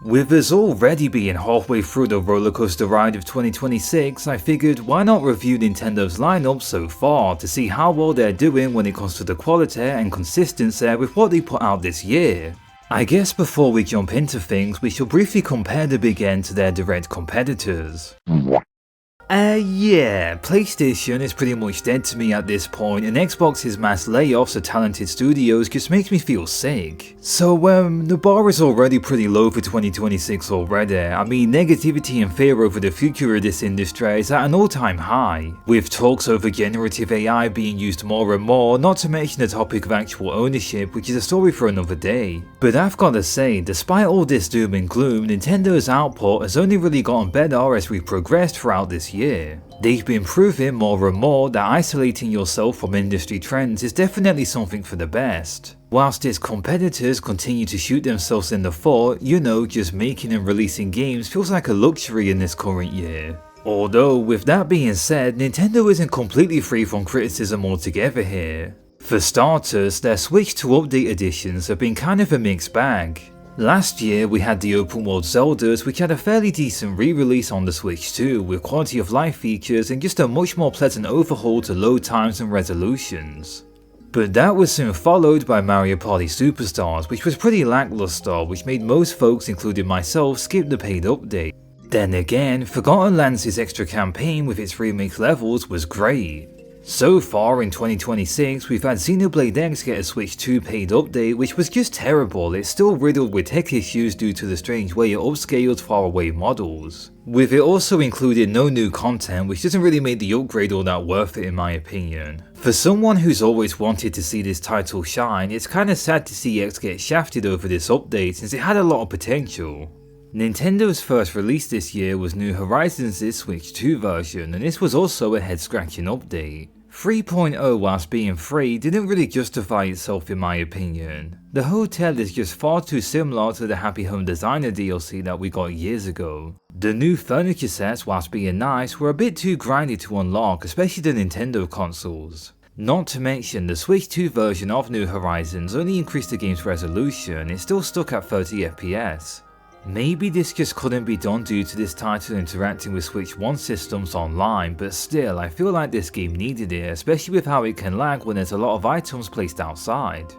With us already being halfway through the rollercoaster ride of 2026, I figured why not review Nintendo's lineup so far to see how well they're doing when it comes to the quality and consistency with what they put out this year. I guess before we jump into things, we should briefly compare the big N to their direct competitors. Yeah, PlayStation is pretty much dead to me at this point, and Xbox's mass layoffs of talented studios just makes me feel sick. So the bar is already pretty low for 2026 already. I mean, negativity and fear over the future of this industry is at an all-time high, with talks over generative AI being used more and more, not to mention the topic of actual ownership, which is a story for another day. But I've gotta say, despite all this doom and gloom, Nintendo's output has only really gotten better as we've progressed throughout this year. They've been proving more and more that isolating yourself from industry trends is definitely something for the best. Whilst its competitors continue to shoot themselves in the foot, just making and releasing games feels like a luxury in this current year. Although, with that being said, Nintendo isn't completely free from criticism altogether here. For starters, their Switch to Update editions have been kind of a mixed bag. Last year we had the open world Zeldas, which had a fairly decent re-release on the Switch too, with quality of life features and just a much more pleasant overhaul to load times and resolutions. But that was soon followed by Mario Party Superstars, which was pretty lackluster, which made most folks, including myself, skip the paid update. Then again, Forgotten Lands' extra campaign with its remix levels was great. So far in 2026, we've had Xenoblade X get a Switch 2 paid update, which was just terrible. It's still riddled with tech issues due to the strange way it upscaled faraway models. With it also including no new content, which doesn't really make the upgrade all that worth it in my opinion. For someone who's always wanted to see this title shine, it's kinda sad to see X get shafted over this update since it had a lot of potential. Nintendo's first release this year was New Horizons' Switch 2 version, and this was also a head-scratching update. 3.0, whilst being free, didn't really justify itself in my opinion. The hotel is just far too similar to the Happy Home Designer DLC that we got years ago. The new furniture sets, whilst being nice, were a bit too grindy to unlock, especially the Nintendo consoles. Not to mention, the Switch 2 version of New Horizons only increased the game's resolution, it's still stuck at 30 FPS. Maybe this just couldn't be done due to this title interacting with Switch 1 systems online, but still, I feel like this game needed it, especially with how it can lag when there's a lot of items placed outside.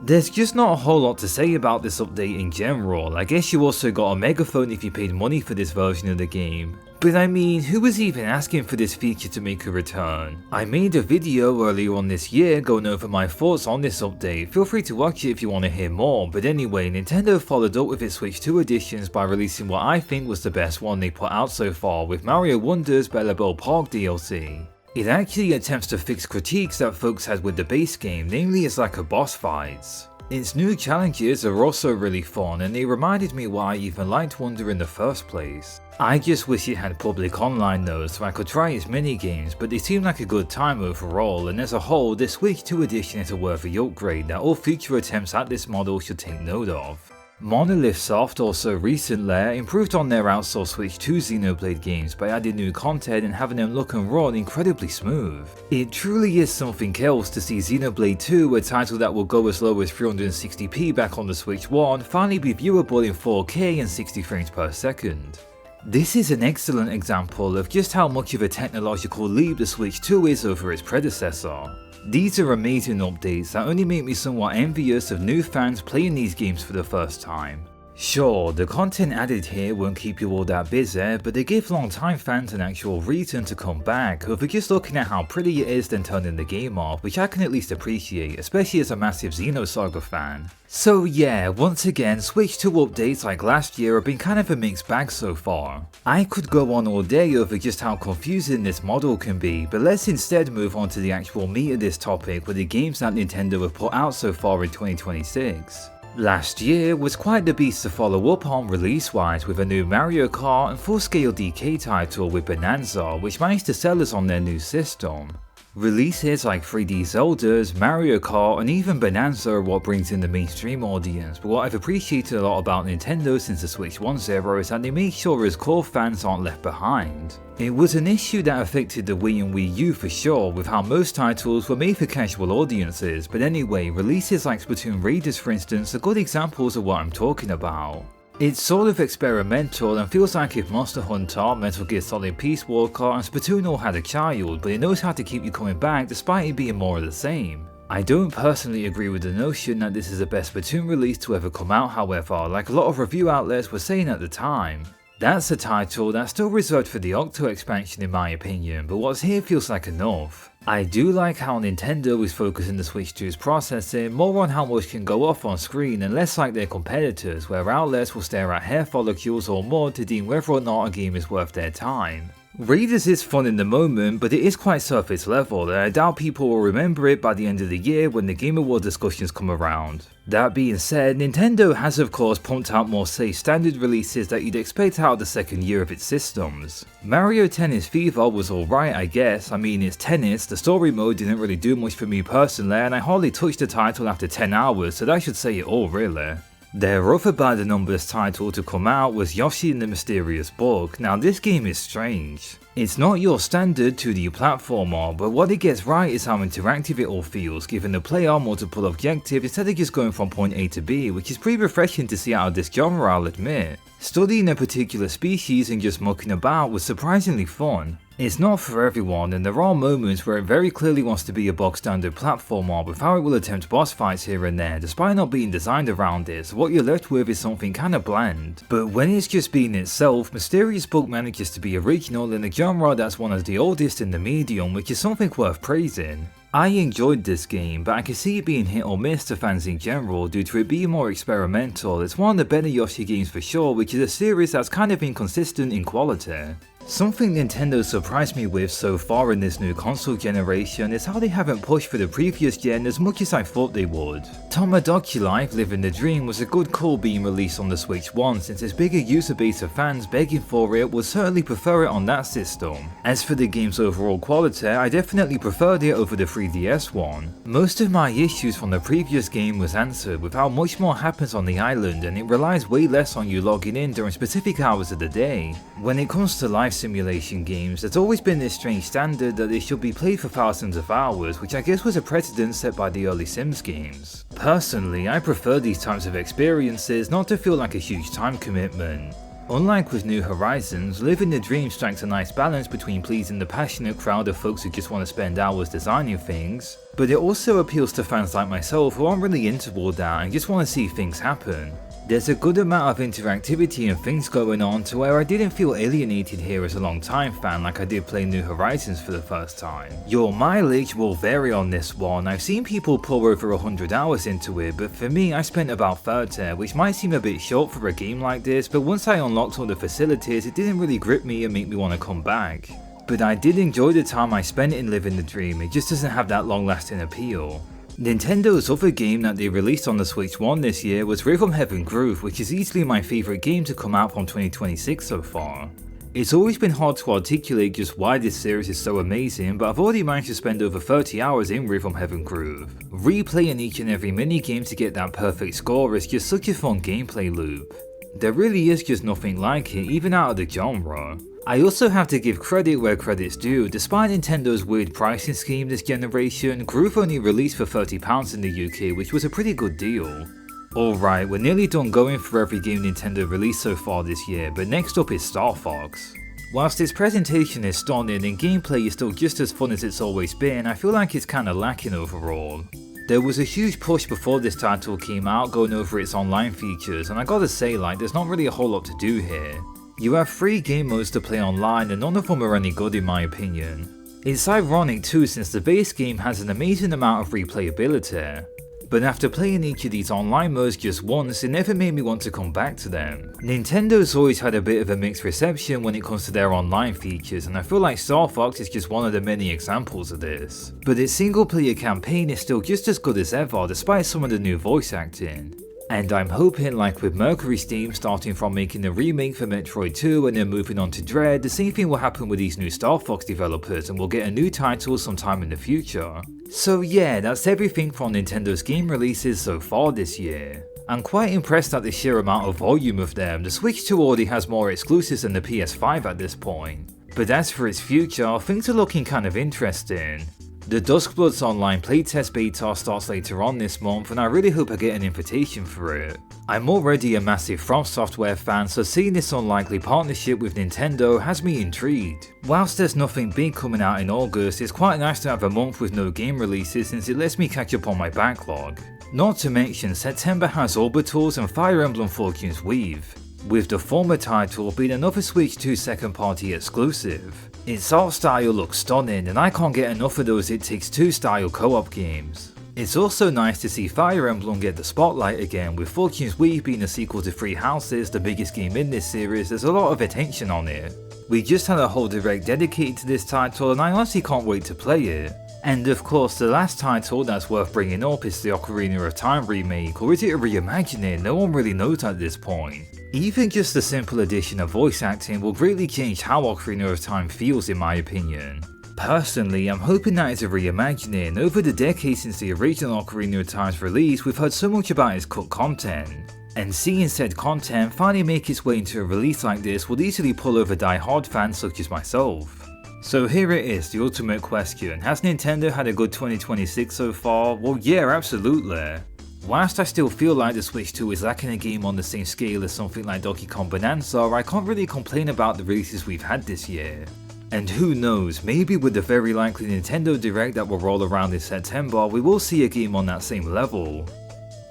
There's just not a whole lot to say about this update in general. I guess you also got a megaphone if you paid money for this version of the game. But I mean, who was even asking for this feature to make a return? I made a video earlier on this year going over my thoughts on this update, feel free to watch it if you want to hear more, but anyway, Nintendo followed up with its Switch 2 editions by releasing what I think was the best one they put out so far with Mario Wonder's Bella Bell Park DLC. It actually attempts to fix critiques that folks had with the base game, namely its lack of boss fights. Its new challenges are also really fun, and they reminded me why I even liked Wonder in the first place. I just wish it had public online though, so I could try its minigames, but they seem like a good time overall, and as a whole, this Switch 2 edition is a worthy upgrade that all future attempts at this model should take note of. Monolith Soft also recently improved on their outsourced Switch 2 Xenoblade games by adding new content and having them look and run incredibly smooth. It truly is something else to see Xenoblade 2, a title that will go as low as 360p back on the Switch 1, finally be viewable in 4K and 60 frames per second. This is an excellent example of just how much of a technological leap the Switch 2 is over its predecessor. These are amazing updates that only make me somewhat envious of new fans playing these games for the first time. Sure, the content added here won't keep you all that busy, but they give long-time fans an actual reason to come back over just looking at how pretty it is then turning the game off, which I can at least appreciate, especially as a massive Xenosaga fan. So yeah, once again, Switch 2 updates like last year have been kind of a mixed bag so far. I could go on all day over just how confusing this model can be, but let's instead move on to the actual meat of this topic with the games that Nintendo have put out so far in 2026. Last year was quite the beast to follow up on release-wise with a new Mario Kart and full-scale DK title with Bonanza, which managed to sell us on their new system. Releases like 3D Zeldas, Mario Kart, and even Bonanza are what brings in the mainstream audience, but what I've appreciated a lot about Nintendo since the Switch 1 era is that they make sure its core fans aren't left behind. It was an issue that affected the Wii and Wii U for sure, with how most titles were made for casual audiences, but anyway, releases like Splatoon Raiders for instance are good examples of what I'm talking about. It's sort of experimental and feels like if Monster Hunter, Metal Gear Solid Peace Walker and Splatoon all had a child, but it knows how to keep you coming back despite it being more of the same. I don't personally agree with the notion that this is the best Splatoon release to ever come out, however, like a lot of review outlets were saying at the time. That's a title that's still reserved for the Octo expansion in my opinion, but what's here feels like enough. I do like how Nintendo is focusing the Switch 2's processing more on how much can go off on screen and less like their competitors, where outlets will stare at hair follicles or more to deem whether or not a game is worth their time. Raiders is fun in the moment, but it is quite surface level and I doubt people will remember it by the end of the year when the Game Awards discussions come around. That being said, Nintendo has of course pumped out more safe standard releases that you'd expect out of the second year of its systems. Mario Tennis Fever was alright I guess, I mean it's tennis, the story mode didn't really do much for me personally and I hardly touched the title after 10 hours, so that should say it all really. Their other by the numbers title to come out was Yoshi and the Mysterious Book. Now this game is strange. It's not your standard 2D platformer, but what it gets right is how interactive it all feels, giving the player multiple objectives instead of just going from point A to B, which is pretty refreshing to see out of this genre, I'll admit. Studying a particular species and just mucking about was surprisingly fun. It's not for everyone and there are moments where it very clearly wants to be a box standard platformer with how it will attempt boss fights here and there despite not being designed around it, so what you're left with is something kinda bland. But when it's just being itself, Mysterious Book manages to be original in a genre that's one of the oldest in the medium, which is something worth praising. I enjoyed this game, but I can see it being hit or miss to fans in general due to it being more experimental. It's one of the better Yoshi games for sure, which is a series that's kind of inconsistent in quality. Something Nintendo surprised me with so far in this new console generation is how they haven't pushed for the previous gen as much as I thought they would. Tomodachi Life Living the Dream was a good call being released on the Switch 1 since its bigger user base of fans begging for it would certainly prefer it on that system. As for the game's overall quality, I definitely preferred it over the 3DS one. Most of my issues from the previous game was answered with how much more happens on the island and it relies way less on you logging in during specific hours of the day. When it comes to life simulation games, there's always been this strange standard that they should be played for thousands of hours, which I guess was a precedent set by the early Sims games. Personally, I prefer these types of experiences not to feel like a huge time commitment. Unlike with New Horizons, Living the Dream strikes a nice balance between pleasing the passionate crowd of folks who just want to spend hours designing things, but it also appeals to fans like myself who aren't really into all that and just want to see things happen. There's a good amount of interactivity and things going on to where I didn't feel alienated here as a long time fan like I did playing New Horizons for the first time. Your mileage will vary on this one. I've seen people pour over 100 hours into it, but for me I spent about 30, which might seem a bit short for a game like this, but once I unlocked all the facilities it didn't really grip me and make me want to come back. But I did enjoy the time I spent in Living the Dream, it just doesn't have that long lasting appeal. Nintendo's other game that they released on the Switch 1 this year was Rhythm Heaven Groove, which is easily my favourite game to come out from 2026 so far. It's always been hard to articulate just why this series is so amazing, but I've already managed to spend over 30 hours in Rhythm Heaven Groove. Replaying each and every minigame to get that perfect score is just such a fun gameplay loop. There really is just nothing like it, even out of the genre. I also have to give credit where credit's due. Despite Nintendo's weird pricing scheme this generation, Groove only released for £30 in the UK, which was a pretty good deal. Alright, we're nearly done going through every game Nintendo released so far this year, but next up is Star Fox. Whilst its presentation is stunning and gameplay is still just as fun as it's always been, I feel like it's kinda lacking overall. There was a huge push before this title came out going over its online features, and I gotta say there's not really a whole lot to do here. You have 3 game modes to play online and none of them are any good in my opinion. It's ironic too since the base game has an amazing amount of replayability. But after playing each of these online modes just once, it never made me want to come back to them. Nintendo's always had a bit of a mixed reception when it comes to their online features, and I feel like Star Fox is just one of the many examples of this. But its single player campaign is still just as good as ever despite some of the new voice acting. And I'm hoping, like with Mercury Steam starting from making a remake for Metroid 2 and then moving on to Dread, the same thing will happen with these new Star Fox developers and we'll get a new title sometime in the future. So yeah, that's everything from Nintendo's game releases so far this year. I'm quite impressed at the sheer amount of volume of them. The Switch 2 already has more exclusives than the PS5 at this point. But as for its future, things are looking kind of interesting. The Duskbloods Online playtest beta starts later on this month, and I really hope I get an invitation for it. I'm already a massive From Software fan, so seeing this unlikely partnership with Nintendo has me intrigued. Whilst there's nothing big coming out in August, it's quite nice to have a month with no game releases since it lets me catch up on my backlog. Not to mention, September has Orbitals and Fire Emblem Fortune's Weave, with the former title being another Switch 2 second party exclusive. Its art style looks stunning, and I can't get enough of those It Takes Two style co-op games. It's also nice to see Fire Emblem get the spotlight again, with Fortune's Weave being a sequel to Three Houses, the biggest game in this series. There's a lot of attention on it. We just had a whole direct dedicated to this title, and I honestly can't wait to play it. And of course, the last title that's worth bringing up is the Ocarina of Time remake, or is it a reimagining? No one really knows at this point. Even just the simple addition of voice acting will greatly change how Ocarina of Time feels in my opinion. Personally, I'm hoping that it's a reimagining. Over the decades since the original Ocarina of Time's release, we've heard so much about its cut content. And seeing said content finally make its way into a release like this will easily pull over die-hard fans such as myself. So here it is, the ultimate question. Has Nintendo had a good 2026 so far? Well yeah, absolutely. Whilst I still feel like the Switch 2 is lacking a game on the same scale as something like Donkey Kong Bonanza, I can't really complain about the releases we've had this year. And who knows, maybe with the very likely Nintendo Direct that will roll around in September, we will see a game on that same level.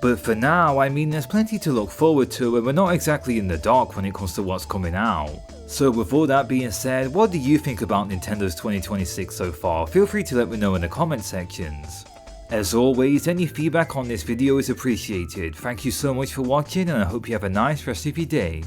But for now, I mean, there's plenty to look forward to, and we're not exactly in the dark when it comes to what's coming out. So with all that being said, what do you think about Nintendo's 2026 so far? Feel free to let me know in the comment sections. As always, any feedback on this video is appreciated. Thank you so much for watching, and I hope you have a nice rest of your day.